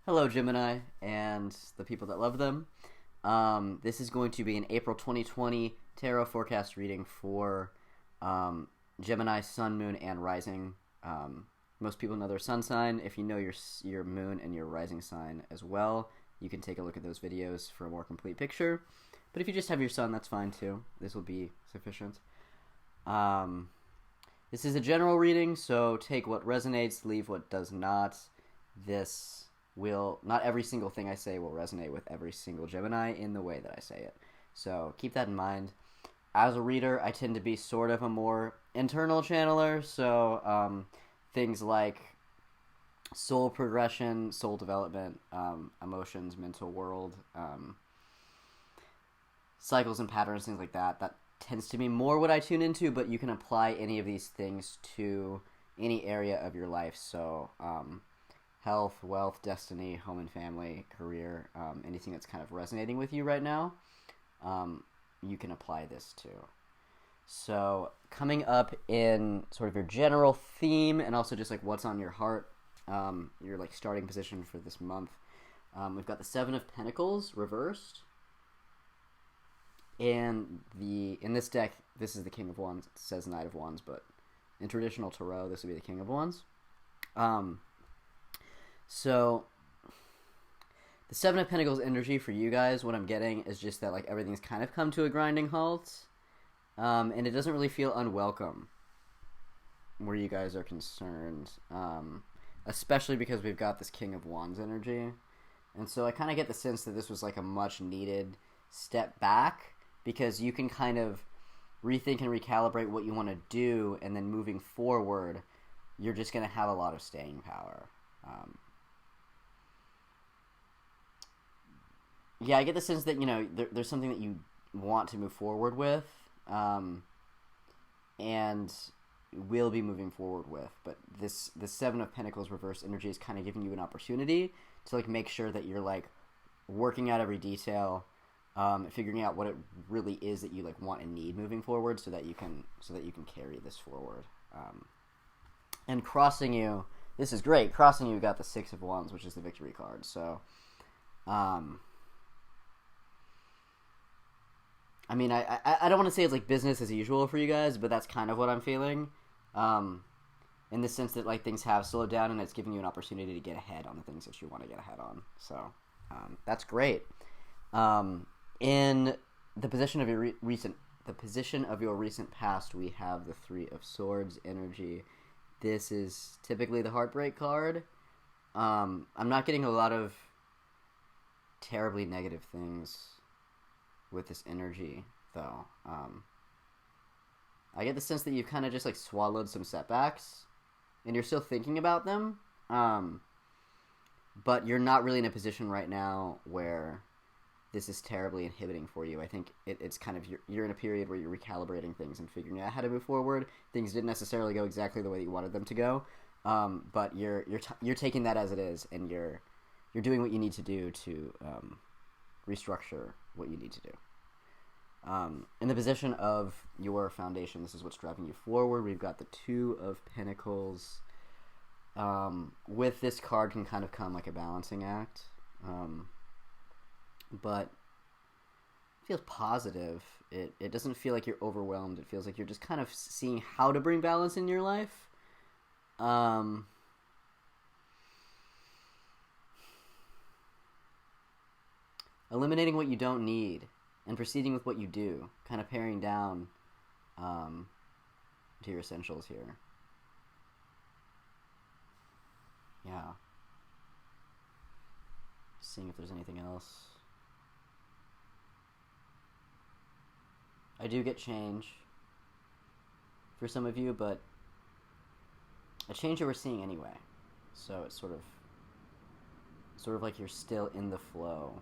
Hello, Gemini, and the people that love them. This is going to be an April 2020 tarot forecast reading for um, Gemini, Sun, Moon, and Rising. Most people know their sun sign. If you know your moon and your rising sign as well, you can take a look at those videos for a more complete picture. But if you just have your sun, that's fine too. This will be sufficient. Um, this is a general reading, so take what resonates, leave what does not. This will not every single thing I say will resonate with every single Gemini in the way that I say it. So keep that in mind. As a reader, I tend to be sort of a more internal channeler, so things like soul progression, soul development, emotions, mental world, cycles and patterns, things like that. That tends to be more what I tune into, but you can apply any of these things to any area of your life. So, health, wealth, destiny, home and family, career, anything that's kind of resonating with you right now, you can apply this to. So coming up in sort of your general theme and also just like what's on your heart, your like starting position for this month, we've got the Seven of Pentacles reversed. And in this deck, this is the King of Wands. It says Knight of Wands, but in traditional tarot, this would be the King of Wands. So the Seven of Pentacles energy for you guys, what I'm getting is just that like everything's kind of come to a grinding halt, and it doesn't really feel unwelcome where you guys are concerned, especially because we've got this King of Wands energy. And so I kind of get the sense that this was like a much needed step back, because you can kind of rethink and recalibrate what you want to do, and then moving forward, you're just going to have a lot of staying power. Yeah, I get the sense that, there's something that you want to move forward with, and will be moving forward with. But the Seven of Pentacles reverse energy is kind of giving you an opportunity to like make sure that you're like working out every detail, figuring out what it really is that you like want and need moving forward, so that you can carry this forward. And crossing you, this is great. Crossing you got the Six of Wands, which is the victory card. So, I mean, I don't want to say it's like business as usual for you guys, but that's kind of what I'm feeling. In the sense that like things have slowed down, and it's giving you an opportunity to get ahead on the things that you want to get ahead on. So, that's great. In the position of your recent past, we have the Three of Swords energy. This is typically the heartbreak card. I'm not getting a lot of terribly negative things with this energy, though. I get the sense that you've kind of just like swallowed some setbacks, and you're still thinking about them, but you're not really in a position right now where this is terribly inhibiting for you. I think it's kind of you're in a period where you're recalibrating things and figuring out how to move forward. Things didn't necessarily go exactly the way that you wanted them to go, but you're taking that as it is, and you're doing what you need to do to restructure what you need to do. In the position of your foundation, this is what's driving you forward. We've got the Two of Pentacles. With this card can kind of come like a balancing act. But it feels positive. It doesn't feel like you're overwhelmed. It feels like you're just kind of seeing how to bring balance in your life. Eliminating what you don't need and proceeding with what you do. Kind of paring down to your essentials here. Yeah. Just seeing if there's anything else. I do get change for some of you, but a change that we're seeing anyway. So it's sort of like you're still in the flow.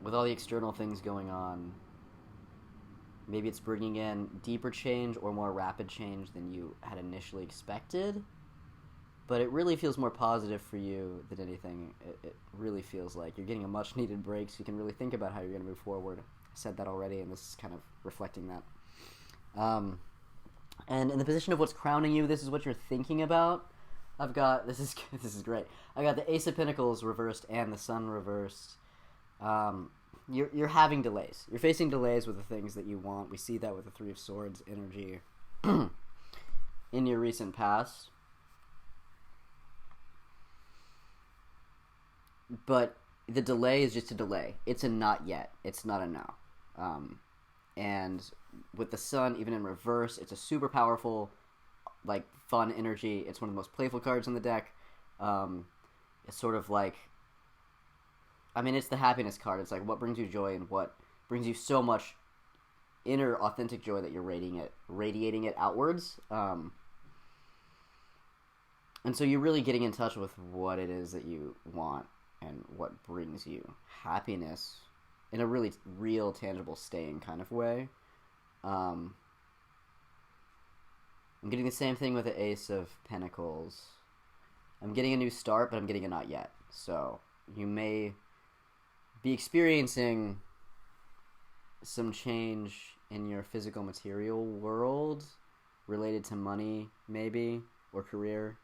With all the external things going on, maybe it's bringing in deeper change or more rapid change than you had initially expected. But it really feels more positive for you than anything. It really feels like you're getting a much-needed break, so you can really think about how you're going to move forward. I said that already, and this is kind of reflecting that. And in the position of what's crowning you, this is what you're thinking about. I've got this is this is great. I got the Ace of Pentacles reversed and the Sun reversed. You're having delays. You're facing delays with the things that you want. We see that with the Three of Swords energy in your recent past. But the delay is just a delay. It's a not yet. It's not a now. And with the Sun, even in reverse, it's a super powerful, like, fun energy. It's one of the most playful cards in the deck. It's sort of like, I mean, it's the happiness card. It's like what brings you joy and what brings you so much inner authentic joy that you're radiating it outwards. And so you're really getting in touch with what it is that you want and what brings you happiness in a really real, tangible, staying kind of way. I'm getting the same thing with the Ace of Pentacles. I'm getting a new start, but I'm getting a not yet. So you may be experiencing some change in your physical material world related to money, maybe, or career.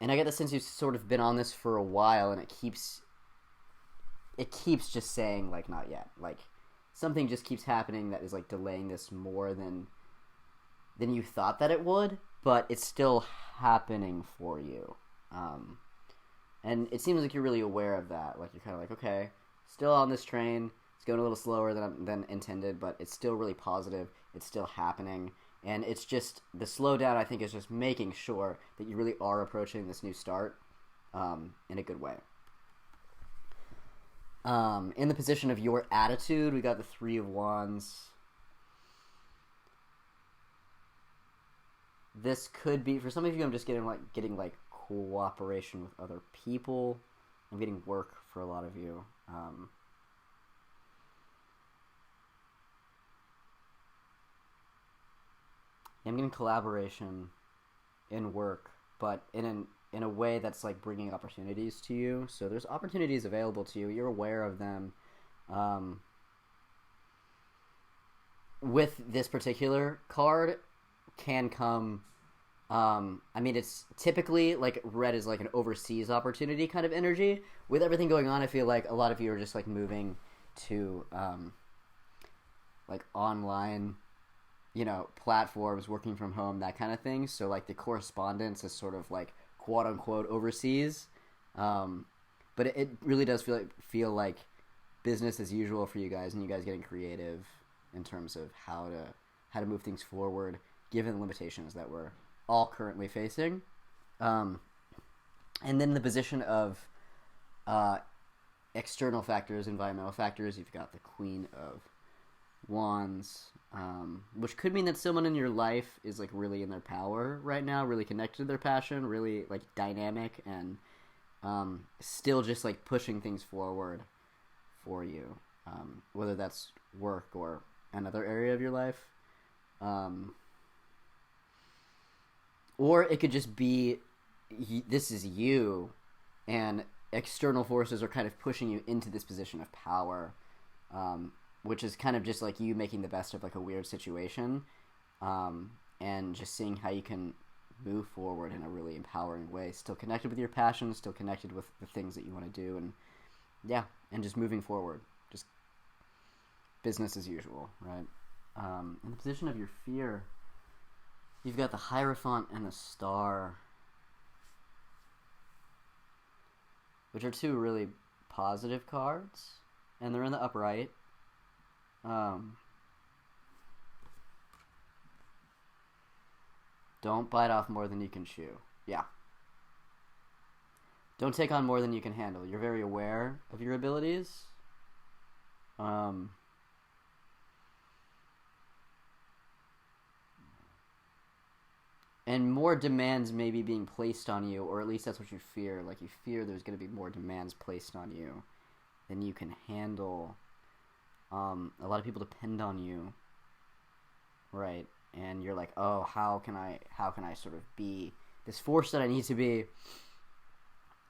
And I get the sense you've sort of been on this for a while, and it keeps just saying, like, not yet. Like, something just keeps happening that is, like, delaying this more than you thought that it would, but it's still happening for you. And it seems like you're really aware of that. Like, you're kind of like, okay, still on this train. It's going a little slower than intended, but it's still really positive. It's still happening. And it's just, the slowdown, I think, is just making sure that you really are approaching this new start in a good way. In the position of your attitude, we got the Three of Wands. This could be, for some of you, I'm just getting cooperation with other people. I'm getting work for a lot of you. I'm getting collaboration in work, but in a way that's like bringing opportunities to you. So there's opportunities available to you. You're aware of them. With this particular card can come, I mean, it's typically like red is like an overseas opportunity kind of energy. With everything going on, I feel like a lot of you are just like moving to like online, you know, platforms, working from home, that kind of thing. So like the correspondence is sort of like quote unquote overseas, but it really does feel like business as usual for you guys, and you guys getting creative in terms of how to move things forward given the limitations that we're all currently facing. And then the position of external factors, environmental factors, you've got the Queen of Wands, which could mean that someone in your life is like really in their power right now, really connected to their passion, really like dynamic, and still just like pushing things forward for you, whether that's work or another area of your life, or it could just be this is you, and external forces are kind of pushing you into this position of power, which is kind of just like you making the best of like a weird situation, and just seeing how you can move forward in a really empowering way, still connected with your passions, still connected with the things that you want to do, and yeah, and just moving forward, just business as usual, right? In the position of your fear, you've got the Hierophant and the Star, which are two really positive cards, and they're in the upright. Don't bite off more than you can chew. Yeah. Don't take on more than you can handle. You're very aware of your abilities. And more demands may be being placed on you, or at least that's what you fear. Like, you fear there's going to be more demands placed on you than you can handle. A lot of people depend on you, right? And you're like, oh, how can I sort of be this force that I need to be?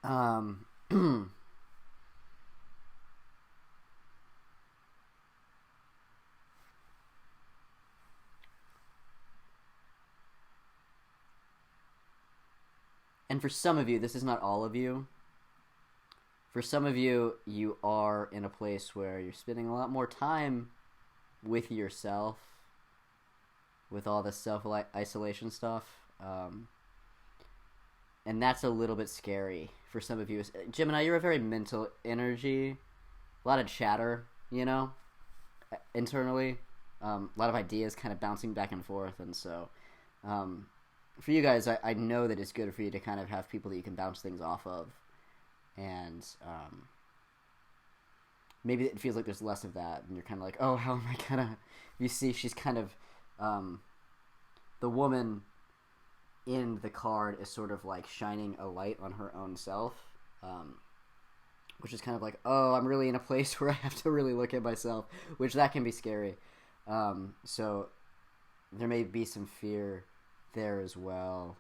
And And for some of you, this is not all of you. For some of you, you are in a place where you're spending a lot more time with yourself, with all this self-isolation stuff. And that's a little bit scary for some of you. Gemini, you're a very mental energy. A lot of chatter, internally. A lot of ideas kind of bouncing back and forth. And so for you guys, I know that it's good for you to kind of have people that you can bounce things off of. And maybe it feels like there's less of that. And you're kind of like, oh, how am I going to... You see she's kind of... the woman in the card is sort of like shining a light on her own self, which is kind of like, oh, I'm really in a place where I have to really look at myself, which that can be scary. So there may be some fear there as well.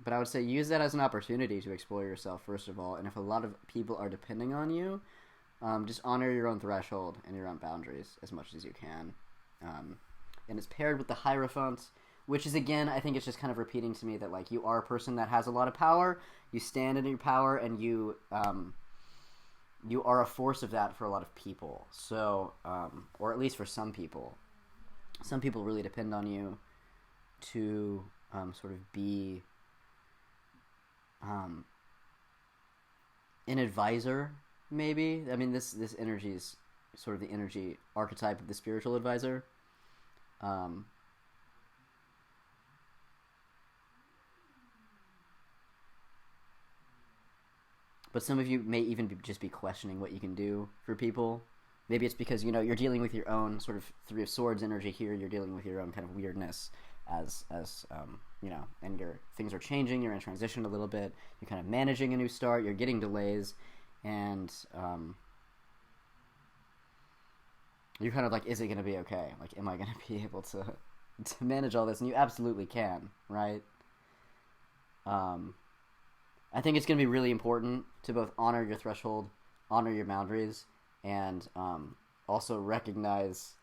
But I would say use that as an opportunity to explore yourself, first of all. And if a lot of people are depending on you, just honor your own threshold and your own boundaries as much as you can. And it's paired with the Hierophant, which is, again, I think it's just kind of repeating to me that, like, you are a person that has a lot of power, you stand in your power, and you are a force of that for a lot of people. So, or at least for some people. Some people really depend on you to sort of be an advisor, maybe. I mean, this energy is sort of the energy archetype of the spiritual advisor. But some of you may even just be questioning what you can do for people. Maybe it's because, you're dealing with your own sort of Three of Swords energy here. You're dealing with your own kind of weirdness as and things are changing. You're in transition a little bit. You're kind of managing a new start. You're getting delays. And you're kind of like, is it going to be okay? Like, am I going to be able to manage all this? And you absolutely can, right? I think it's going to be really important to both honor your threshold, honor your boundaries, and also recognize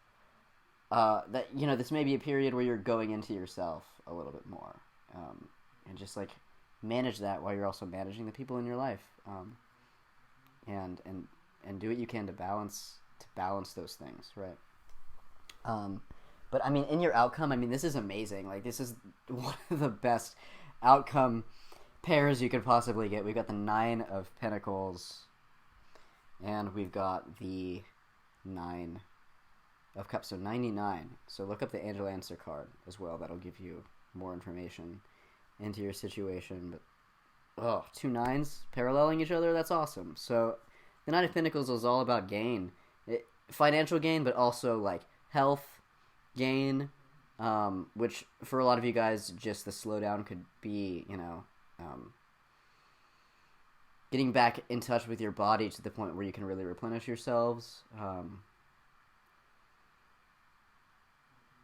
that, this may be a period where you're going into yourself a little bit more. And just, like, manage that while you're also managing the people in your life. And do what you can to balance those things, right? But, I mean, in your outcome, I mean, this is amazing. Like, this is one of the best outcome pairs you could possibly get. We've got the 9 of Pentacles, and we've got the 9 of Cups, so 99. So look up the Angel Answer card as well. That'll give you more information into your situation. But 2 9s paralleling each other, that's awesome. So the 9 of Pentacles is all about gain. Financial gain, but also, like, health gain, which for a lot of you guys, just the slowdown could be, getting back in touch with your body to the point where you can really replenish yourselves.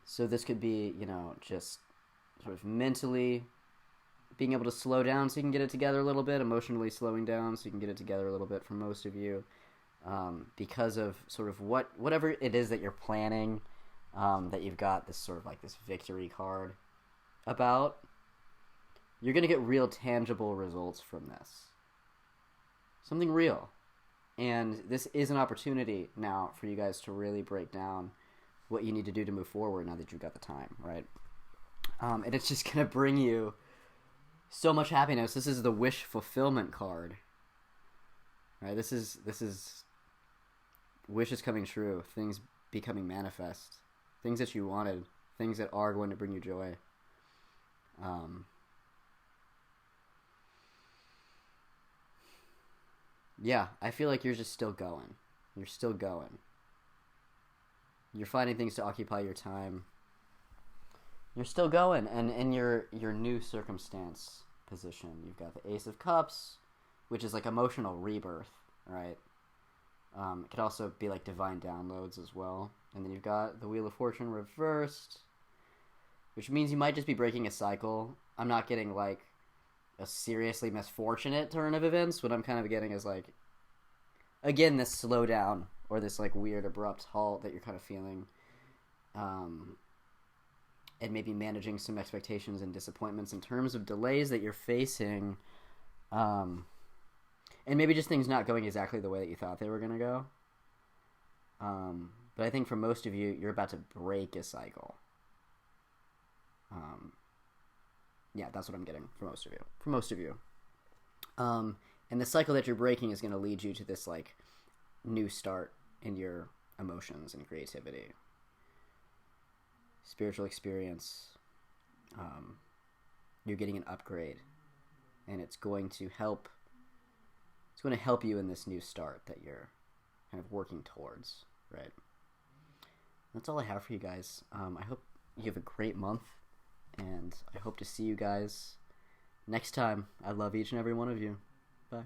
So this could be, just sort of mentally being able to slow down so you can get it together a little bit, emotionally slowing down so you can get it together a little bit for most of you, because of sort of whatever it is that you're planning, that you've got this sort of like this victory card about. You're going to get real tangible results from this. Something real. And this is an opportunity now for you guys to really break down what you need to do to move forward now that you've got the time, right? And it's just going to bring you so much happiness. This is the wish fulfillment card. Right? This is wishes coming true, things becoming manifest, things that you wanted, things that are going to bring you joy. Yeah, I feel like you're just still going. You're still going. You're finding things to occupy your time. You're still going, and in your new circumstance position, you've got the Ace of Cups, which is like emotional rebirth, right? It could also be like divine downloads as well. And then you've got the Wheel of Fortune reversed, which means you might just be breaking a cycle. I'm not getting like a seriously misfortunate turn of events. What I'm kind of getting is like, again, this slowdown or this like weird abrupt halt that you're kind of feeling. and maybe managing some expectations and disappointments in terms of delays that you're facing, and maybe just things not going exactly the way that you thought they were going to go. But I think for most of you, you're about to break a cycle. Yeah, that's what I'm getting for most of you. For most of you. And the cycle that you're breaking is going to lead you to this, like, new start in your emotions and creativity. Spiritual experience. You're getting an upgrade. And it's going to help you in this new start that you're kind of working towards, right? That's all I have for you guys. I hope you have a great month, and I hope to see you guys next time. I love each and every one of you. Bye.